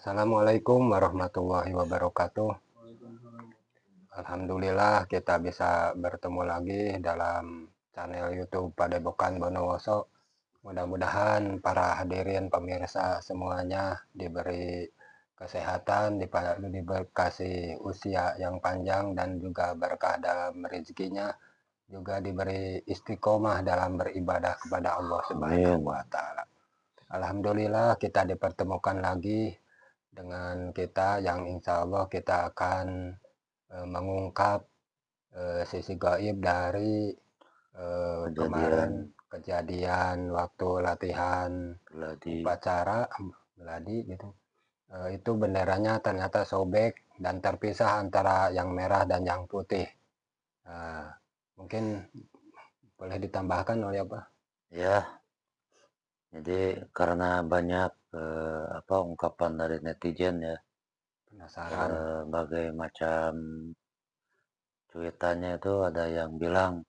Assalamualaikum warahmatullahi wabarakatuh. Alhamdulillah kita bisa bertemu lagi dalam channel YouTube Padepokan Bondowoso. Mudah-mudahan para hadirin pemirsa semuanya diberi kesehatan, dikasih usia yang panjang dan juga berkah dalam rezekinya, juga diberi istiqomah dalam beribadah kepada Allah Subhanahu wa Ta'ala. Alhamdulillah kita dipertemukan lagi dengan kita yang insya Allah kita akan mengungkap sisi gaib dari kemarin kejadian waktu latihan upacara geladi gitu. Itu benderanya ternyata sobek dan terpisah antara yang merah dan yang putih. Mungkin boleh ditambahkan oleh apa? Ya, jadi karena banyak ungkapan dari netizen ya, Penasaran. berbagai macam cuitannya itu ada yang bilang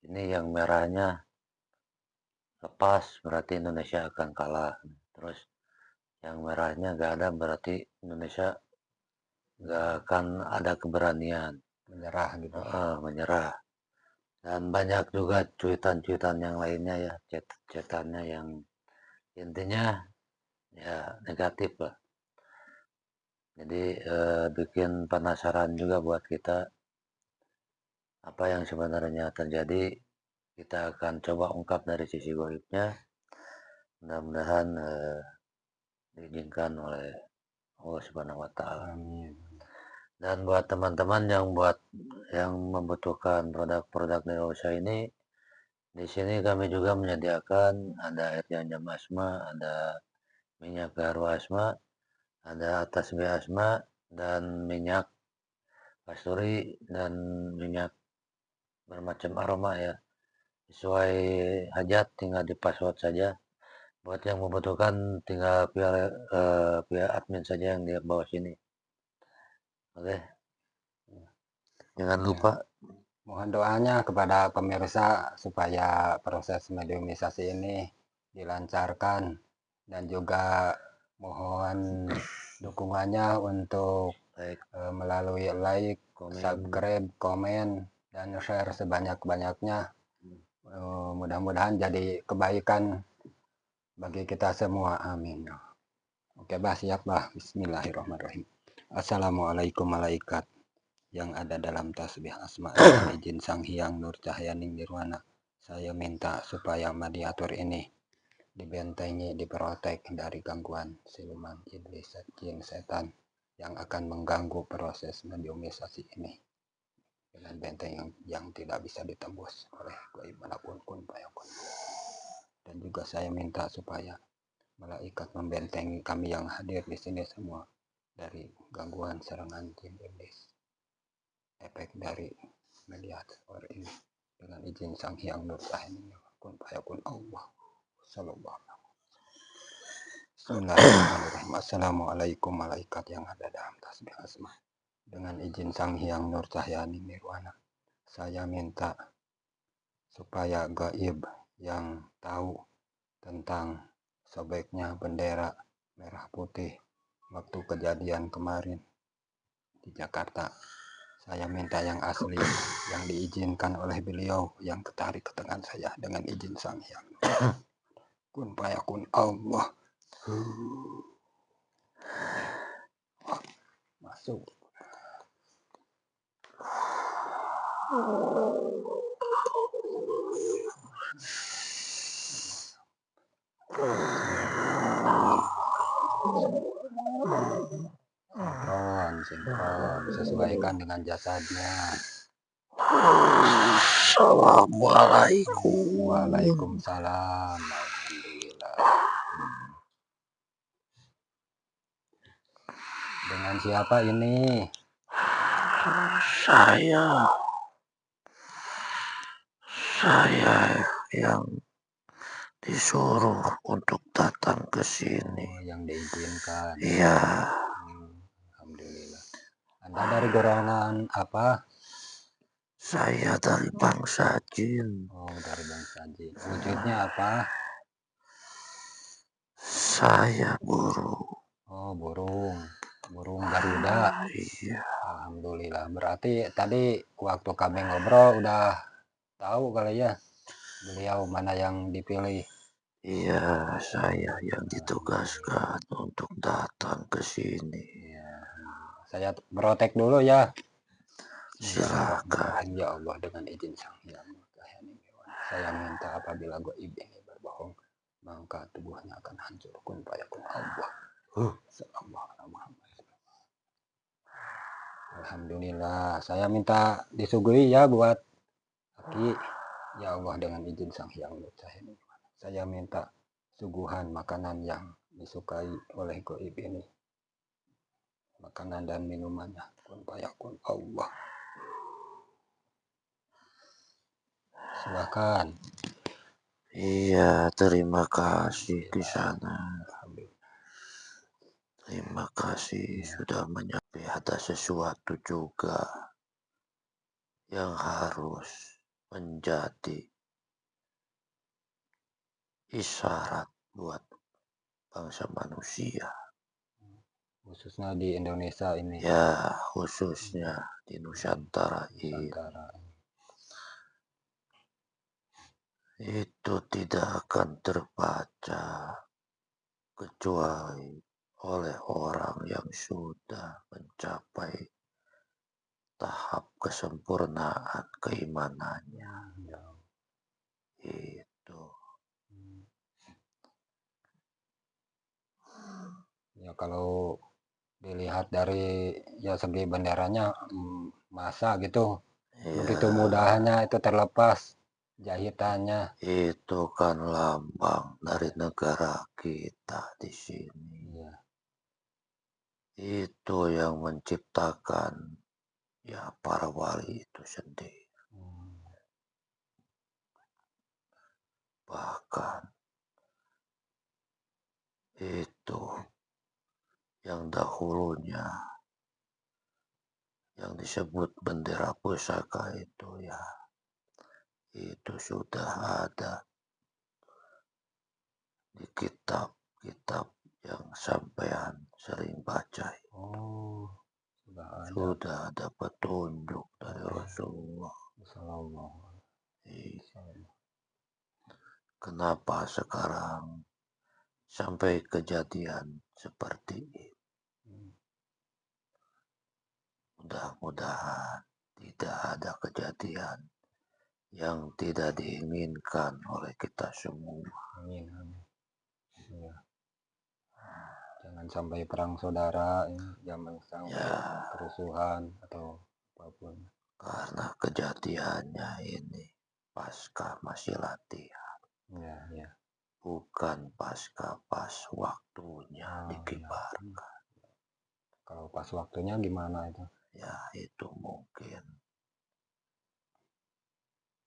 ini yang merahnya lepas berarti Indonesia akan kalah. Terus yang merahnya gak ada berarti Indonesia gak akan ada keberanian Menyerah gitu. menyerah. Dan banyak juga cuitan-cuitan yang lainnya ya, chat-chatannya yang intinya ya negatif lah. Jadi bikin penasaran juga buat kita apa yang sebenarnya terjadi. Kita akan coba ungkap dari sisi gaibnya. Mudah-mudahan diizinkan oleh Allah Subhanahu wa Ta'ala. Amin. Dan buat teman-teman yang membutuhkan produk-produk dari Osa ini, di sini kami juga menyediakan ada air jam asma, ada minyak garu asma, ada tasbih asma, dan minyak kasturi dan minyak bermacam aroma ya. Sesuai hajat tinggal di password saja. Buat yang membutuhkan tinggal via admin saja yang di bawah sini. Oke. Jangan lupa. Mohon doanya kepada pemirsa supaya proses mediumisasi ini dilancarkan, dan juga mohon dukungannya untuk melalui like, subscribe, komen, dan share sebanyak-banyaknya. Mudah-mudahan jadi kebaikan bagi kita semua. Amin. Oke, bah, siap, bah. Bismillahirrahmanirrahim. Assalamualaikum malaikat yang ada dalam tasbih asma dengan izin Sang Hyang Nur Cahyaning Nirwana. Saya minta supaya mediator ini dibentengi, diprotek dari gangguan siluman, iblis, jin, setan yang akan mengganggu proses mediumisasi ini dengan benteng yang tidak bisa ditembus oleh gaib manapun kun fayakun. Dan juga saya minta supaya malaikat membentengi kami yang hadir di sini semua dari gangguan serangan jin iblis, efek dari mediator ini dengan izin Sang Hyang Nur Cahyaning kun fayakun Allah sallallahu. Bismillahirrahmanirrahim. Assalamualaikum malaikat yang ada dalam tasbih asma dengan izin Sang Hyang Nur Cahyaning Nirwana. Saya minta supaya gaib yang tahu tentang sobeknya bendera merah putih waktu kejadian kemarin di Jakarta, saya minta yang asli, yang diizinkan oleh beliau, yang ketarik ke tangan saya dengan izin Sang Hyang kun fayakun Allah. Masuk. Sinkron, sesuaikan dengan jasadnya. Assalamualaikum. Waalaikumsalam. Alhamdulillah. Dengan siapa ini? Saya yang disuruh untuk datang ke sini. Yang diizinkan. Iya. Alhamdulillah. Anda dari golongan apa? Saya dari bangsa jin. Oh, dari bangsa jin. Wujudnya apa? Saya guru. Oh, burung Garuda. Iya, Alhamdulillah. Berarti tadi waktu kami ngobrol udah tahu kali ya beliau mana yang dipilih. iya, saya yang ditugaskan untuk datang ke sini. Iya. Saya protek dulu ya. Silakan. Bismillahirrahmanirrahim. Ya Allah, dengan izin Sang Hyang Wahyu Dewan, saya minta apabila gaib ini berbohong, maka tubuhnya akan hancur. Kun fayakun Allah. Sallallahu alaihi Muhammad. Alhamdulillah. Saya minta disuguhi ya buat Aki. Ya Allah, dengan izin Sang Hyang Wahyu Dewan, saya minta suguhan makanan yang disukai oleh gaib ini. Makanan dan minumannya. Kun fayakun Allah. Silakan. Iya, terima kasih di Alhamdulillah. sana. Alhamdulillah. Terima kasih Ya. sudah menyampaikan ada sesuatu juga yang harus menjadi isyarat buat bangsa manusia. Khususnya di Indonesia ini. Ya, khususnya di Nusantara ini. Nusantara. Itu tidak akan terbaca kecuali oleh orang yang sudah mencapai tahap kesempurnaan keimanannya. Ya. Itu. Ya kalau dilihat dari ya segi benderanya masa gitu begitu Ya, mudahnya itu terlepas jahitannya. itu kan lambang dari negara kita di sini. Iya. Itu yang menciptakan ya para wali itu sendiri. Bahkan itu yang dahulunya yang disebut bendera pusaka itu ya itu sudah ada di kitab-kitab yang sampean sering baca. Oh, sudah ada. Sudah ada petunjuk dari Oh, Rasulullah. Sallallahu Ih, alaihi wasallam. kenapa sekarang sampai kejadian seperti ini? Mudah-mudahan tidak ada kejadian yang tidak diinginkan oleh kita semua. Amin, amin. Iya. Jangan sampai perang saudara ini, jangan sampai Ya, kerusuhan atau apapun. karena kejadiannya ini pasca masih latihan, Ya, ya. bukan pasca pas waktunya Oh, ya. dikibarkan. Kalau pas waktunya gimana itu? Ya, itu mungkin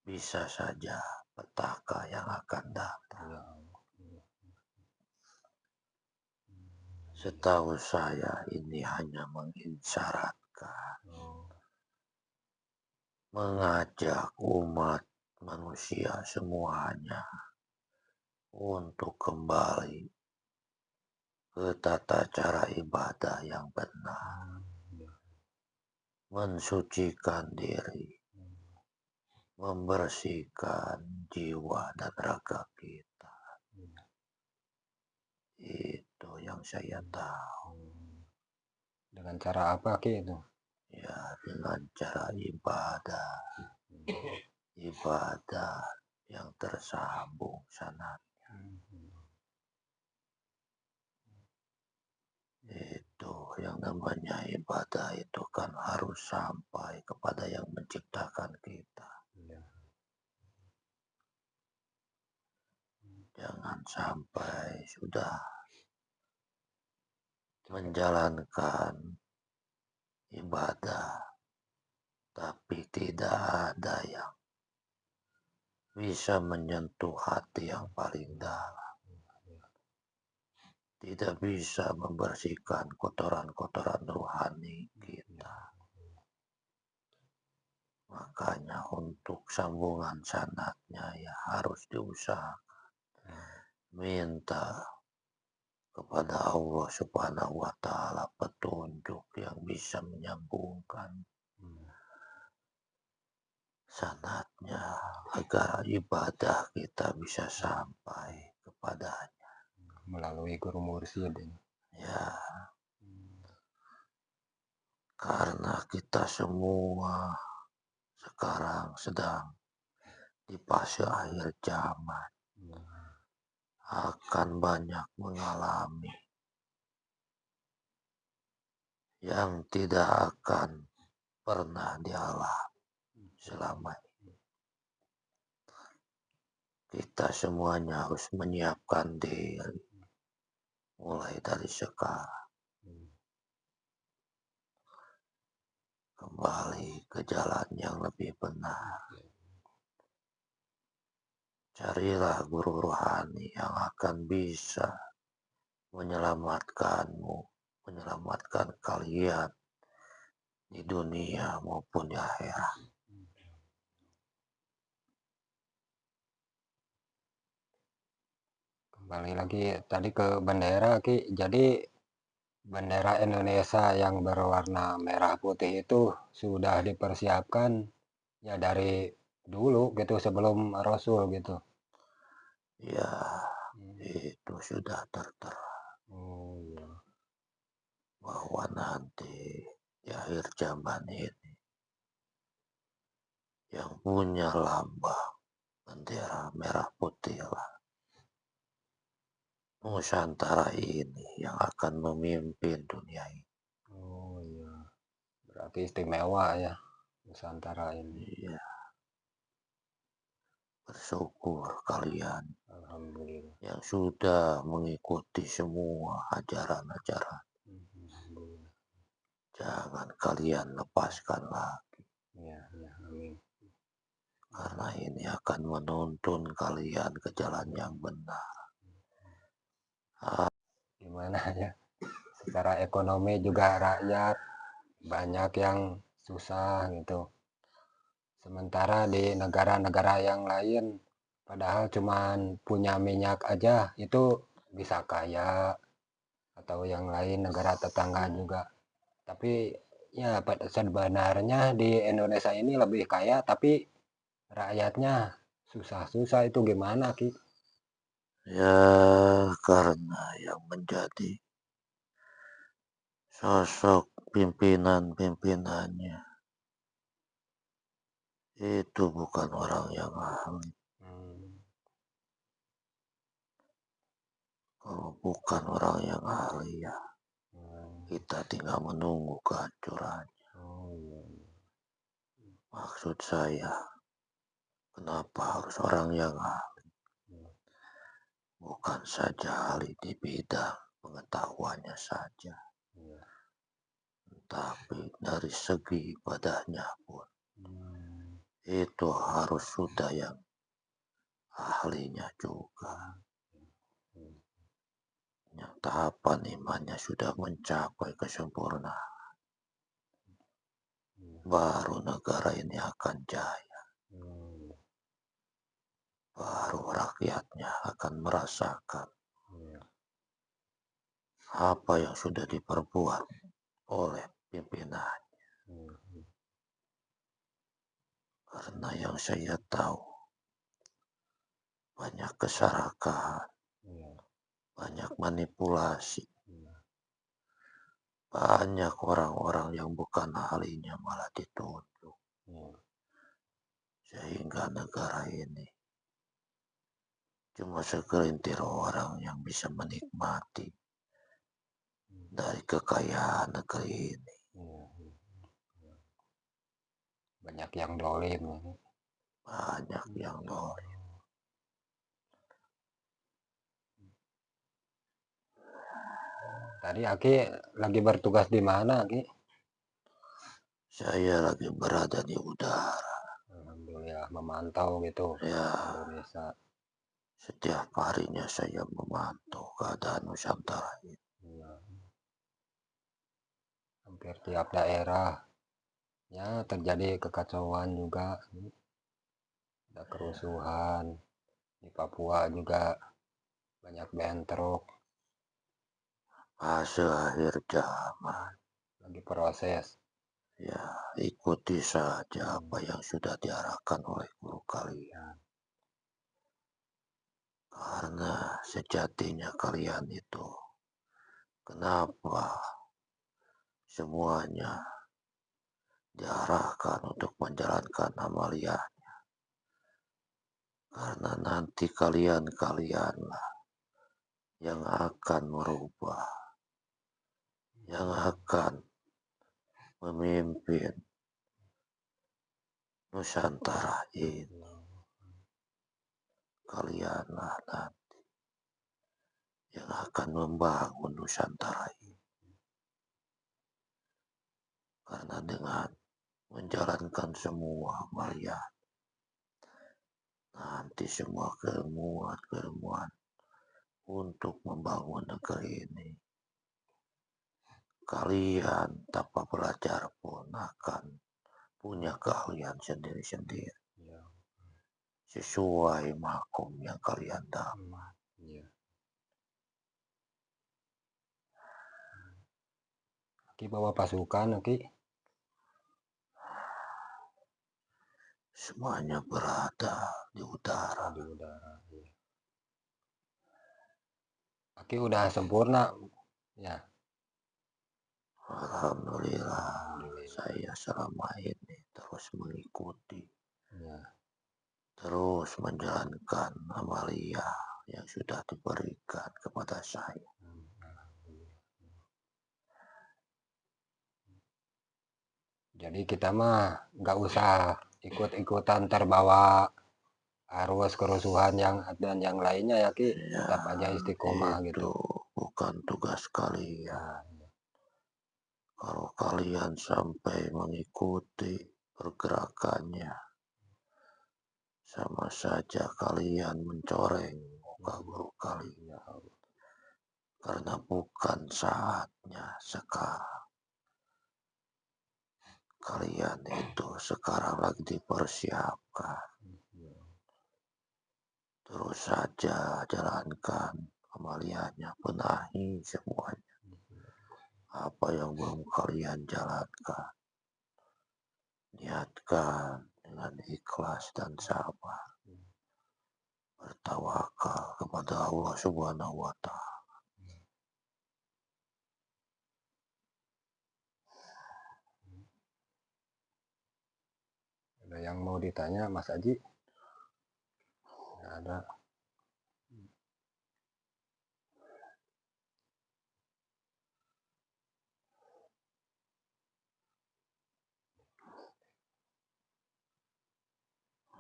bisa saja petaka yang akan datang. Ya Allah. Iya. Setahu saya ini hanya mengisyaratkan, Oh, mengajak umat manusia semuanya untuk kembali ke tata cara ibadah yang benar, ya. mensucikan diri, membersihkan jiwa dan raga kita. Itu yang saya tahu. Dengan cara apa Ki itu? Ya, dengan cara ibadah, ibadah yang tersambung sanatnya. Itu yang namanya ibadah itu kan harus sampai kepada yang menciptakan kita. Ya. Jangan sampai sudah menjalankan ibadah tapi tidak ada yang bisa menyentuh hati yang paling dalam. Tidak bisa membersihkan kotoran-kotoran rohani kita. Makanya untuk sambungan sanatnya ya harus diusahakan. Minta kepada Allah Subhanahu wa Ta'ala petunjuk yang bisa menyambungkan Hmm. sanatnya agar ibadah kita bisa sampai kepadanya. Melalui guru mursyid ini. Ya, Hmm. karena kita semua sekarang sedang di fase akhir zaman Hmm. akan banyak mengalami yang tidak akan pernah dialami selama ini. Kita semuanya harus menyiapkan diri mulai dari sekarang Hmm. kembali ke jalan yang lebih benar. Carilah guru rohani yang akan bisa menyelamatkanmu, menyelamatkan kalian di dunia maupun di akhirat. Kembali lagi tadi ke bendera Ki. Jadi bendera Indonesia yang berwarna merah putih itu sudah dipersiapkan ya dari dulu gitu sebelum Rasul gitu. Ya, Hmm. itu sudah tertera Oh iya. bahwa nanti di akhir zaman ini yang punya lambang bendera merah putih lah Nusantara ini yang akan memimpin dunia ini. Oh iya. Berarti istimewa ya Nusantara ini. Iya, bersyukur kalian Alhamdulillah. yang sudah mengikuti semua ajaran-ajaran. Alhamdulillah. Jangan kalian lepaskan lagi, Ya, ya, amin. karena ini akan menuntun kalian ke jalan yang benar. Gimana ya? Secara ekonomi juga rakyat banyak yang susah gitu. Sementara di negara-negara yang lain, padahal cuman punya minyak aja itu bisa kaya atau yang lain negara tetangga juga. Tapi ya sebenarnya di Indonesia ini lebih kaya tapi rakyatnya susah-susah itu gimana Ki? Ya, karena yang menjadi sosok pimpinan-pimpinannya itu bukan orang yang ahli. Hmm. Kalau bukan orang yang ahli ya, Hmm. kita tinggal menunggu kehancurannya. Oh iya. Maksud saya, kenapa harus orang yang ahli? Iya. Bukan saja ahli di bidang pengetahuannya saja, Iya. tapi dari segi ibadahnya pun Hmm. itu harus sudah yang ahlinya juga. Hmm. Yang tahapan imannya sudah mencapai kesempurnaan, Iya. baru negara ini akan jaya. Hmm. Baru rakyatnya akan merasakan Iya. apa yang sudah diperbuat oleh pimpinan. Hmm. Karena yang saya tahu banyak kesarakan, Iya. banyak manipulasi, Iya. banyak orang-orang yang bukan ahlinya malah ditunjuk. Iya. Sehingga negara ini cuma segelintir orang yang bisa menikmati dari kekayaan negeri ini. Iya. Iya. Banyak yang dolim ini. Banyak yang dolim. Tadi Aki lagi bertugas di mana Aki? Saya lagi berada di udara. Alhamdulillah memantau gitu Ya, Indonesia. setiap harinya saya memantau keadaan Nusantara ini. Iya. Hampir tiap daerah ya terjadi kekacauan juga. Ada kerusuhan di Papua juga banyak bentrok. fase akhir zaman. Lagi proses. Ya, ikuti saja apa yang sudah diarahkan oleh guru kalian. Karena sejatinya kalian itu, kenapa semuanya diarahkan untuk menjalankan amalia? Karena nanti kalian-kalianlah yang akan merubah, yang akan memimpin Nusantara ini. Kalianlah nanti yang akan membangun Nusantara ini. Karena dengan menjalankan semua amalia, nanti semua keilmuan untuk membangun negeri ini, kalian tanpa belajar pun akan punya keahlian sendiri-sendiri sesuai makom yang kalian dapat. Ki bawa pasukan, Ki. Semuanya berada di udara. Di udara. Ki udah sempurna. Ya. Alhamdulillah, saya selama ini terus mengikuti, terus menjalankan amalia yang sudah diberikan kepada saya. Jadi kita mah nggak usah ikut-ikutan terbawa arus kerusuhan dan yang lainnya ya Ki. Tetap aja istiqomah gitu. Itu bukan tugas kalian. Kalau kalian sampai mengikuti pergerakannya, sama saja kalian mencoreng muka guru kalian. Karena bukan saatnya sekarang. Kalian itu sekarang lagi dipersiapkan. Terus saja jalankan amalianya, benahi semuanya. Apa yang belum kalian jalankan, niatkan dengan ikhlas dan sabar. Bertawakal kepada Allah Subhanahu wa Ta'ala. Ada yang mau ditanya Mas Aji? Nggak ada.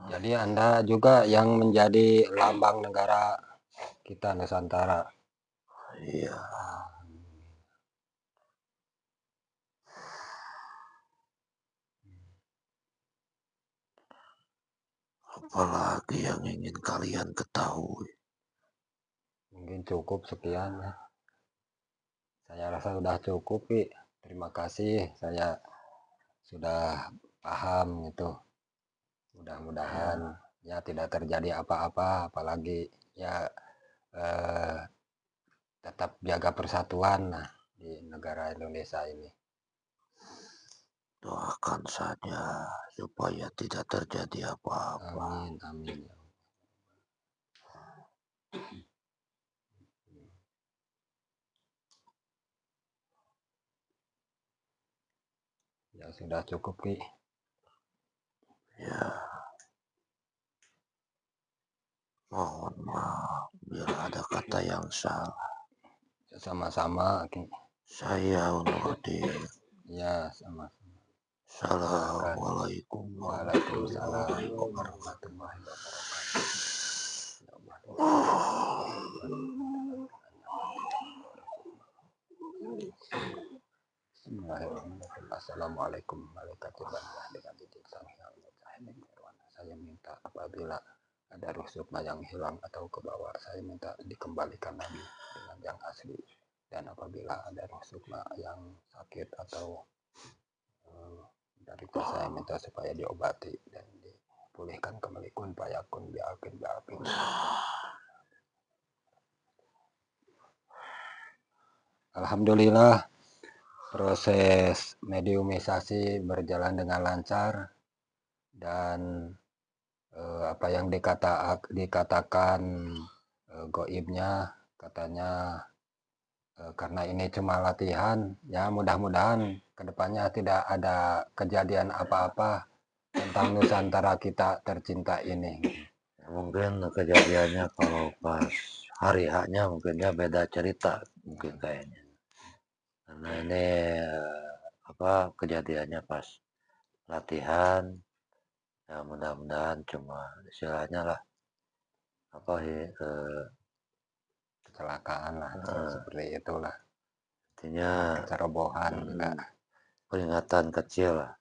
Jadi Anda juga yang menjadi lambang negara kita Nusantara. Iya. Apalagi yang ingin kalian ketahui? Mungkin cukup sekian ya. Saya rasa sudah cukup, Ki. Terima kasih, saya sudah paham itu. Mudah-mudahan ya tidak terjadi apa-apa, apalagi ya tetap jaga persatuan di negara Indonesia ini. Doakan saja supaya tidak terjadi apa-apa. Amin, amin. Ya sudah cukup, Ki. Ya. Mohon maaf bila ada kata yang salah. Sama-sama, Ki. Saya Nurdin. Ya, sama-sama. Assalamualaikum warahmatullahi wabarakatuh. Assalamualaikum warahmatullahi wabarakatuh. Saya minta apabila ada ruh sukma yang hilang atau ke bawah, saya minta dikembalikan lagi dengan yang asli. Dan apabila ada ruh sukma yang sakit atau dari saya minta supaya diobati dan dipulihkan kembali kun payakun bialpin. Alhamdulillah proses mediumisasi berjalan dengan lancar dan apa yang dikatakan goibnya katanya karena ini cuma latihan, ya mudah-mudahan kedepannya tidak ada kejadian apa-apa tentang Nusantara kita tercinta ini. Ya, mungkin kejadiannya kalau pas hari haknya mungkinnya beda cerita mungkin kayaknya. Karena ini kejadiannya pas latihan, ya mudah-mudahan cuma istilahnya lah Kecelakaan lah seperti itulah. artinya Kecerobohan juga. peringatan kecil lah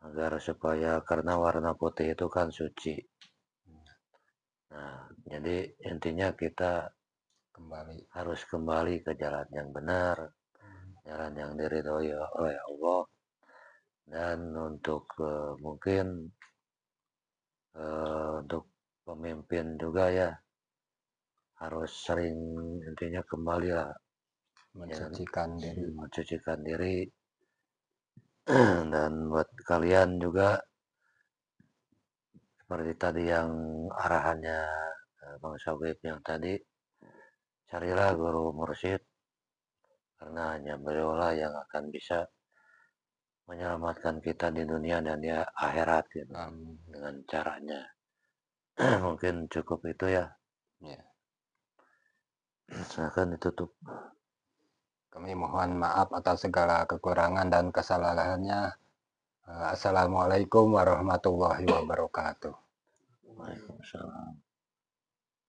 agar supaya karena warna putih itu kan suci. Nah, jadi intinya kita harus kembali ke jalan yang benar, jalan yang diridhoi oleh Allah. Dan untuk mungkin untuk pemimpin juga ya harus sering intinya kembali lah mensucikan diri dan buat kalian juga seperti tadi yang arahannya Bang Syagib yang tadi, carilah guru mursyid karena hanya beliaulah yang akan bisa menyelamatkan kita di dunia dan di akhirat gitu, dengan caranya. Mungkin cukup itu ya. Silakan ditutup. Kami mohon maaf atas segala kekurangan dan kesalahannya. Assalamualaikum warahmatullahi wabarakatuh. Waalaikumsalam.